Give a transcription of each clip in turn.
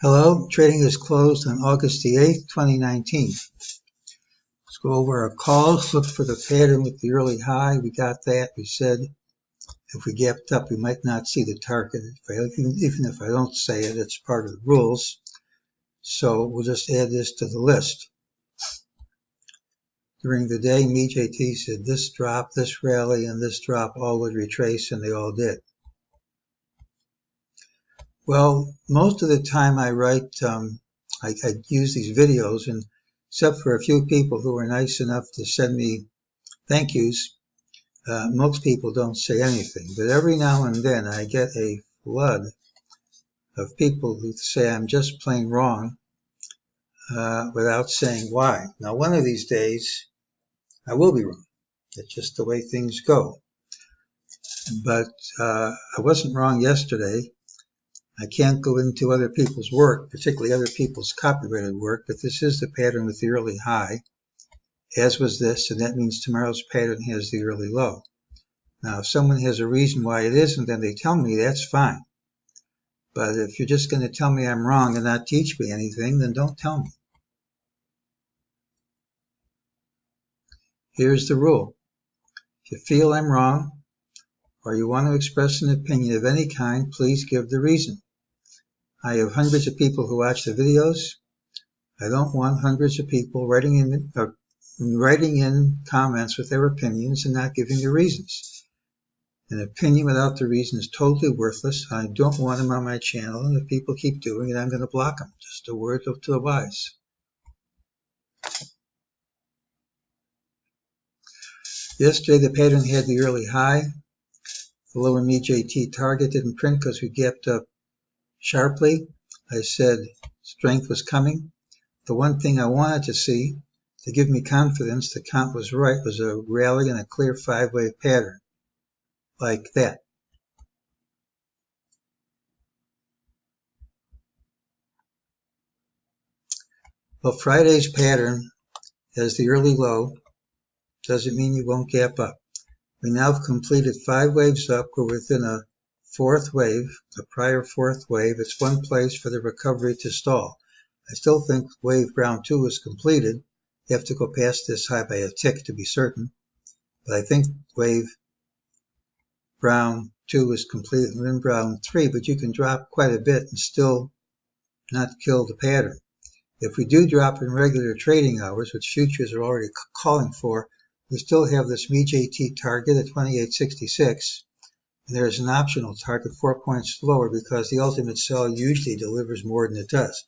Hello, trading is closed on August the 8th, 2019. Let's go over our calls, look for the pattern with the early high. We got that. We said if we gapped up, we might not see the target. Even if I don't say it, it's part of the rules. So we'll just add this to the list. During the day, MEJT said this drop, this rally, and this drop all would retrace, and they all did. Well, most of the time I write, I use these videos, and except for a few people who were nice enough to send me thank yous, most people don't say anything. But every now and then I get a flood of people who say I'm just plain wrong without saying why. Now, one of these days I will be wrong. It's just the way things go. But I wasn't wrong yesterday. I can't go into other people's work, particularly other people's copyrighted work, but this is the pattern with the early high, as was this, and that means tomorrow's pattern has the early low. Now, if someone has a reason why it isn't, then they tell me, that's fine. But if you're just going to tell me I'm wrong and not teach me anything, then don't tell me. Here's the rule. If you feel I'm wrong, or you want to express an opinion of any kind, please give the reason. I have hundreds of people who watch the videos. I don't want hundreds of people writing in comments with their opinions and not giving the reasons. An opinion without the reason is totally worthless. I don't want them on my channel, and if people keep doing it, I'm going to block them. Just a word to the wise. Yesterday, the pattern had the early high. The lower MEJT target didn't print because we gapped up sharply. I said strength was coming. The one thing I wanted to see to give me confidence the count was right was a rally and a clear five-wave pattern like that. Well, Friday's pattern has the early low. Doesn't mean you won't gap up. We now have completed 5 waves up. We're within a fourth wave, a prior fourth wave. It's one place for the recovery to stall. I still think wave round 2 is completed. You have to go past this high by a tick to be certain. But I think wave round 2 is completed. We're in round 3, but you can drop quite a bit and still not kill the pattern. If we do drop in regular trading hours, which futures are already calling for, we still have this MEJT target at 2866. And there is an optional target 4 points lower because the ultimate sell usually delivers more than it does.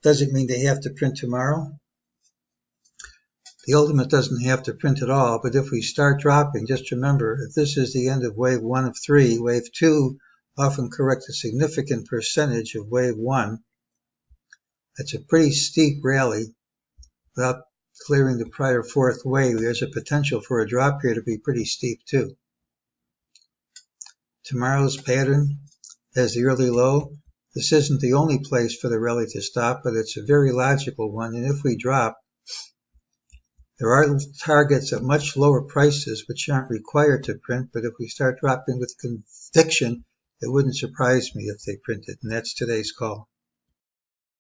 Doesn't mean they have to print tomorrow. The ultimate doesn't have to print at all, but if we start dropping, just remember, if this is the end of wave 1 of 3, wave 2 often corrects a significant percentage of wave 1. That's a pretty steep rally. Without clearing the prior fourth wave, there's a potential for a drop here to be pretty steep too. Tomorrow's pattern has the early low. This isn't the only place for the rally to stop, but it's a very logical one. And if we drop, there are targets at much lower prices which aren't required to print, but if we start dropping with conviction, it wouldn't surprise me if they printed. And that's today's call.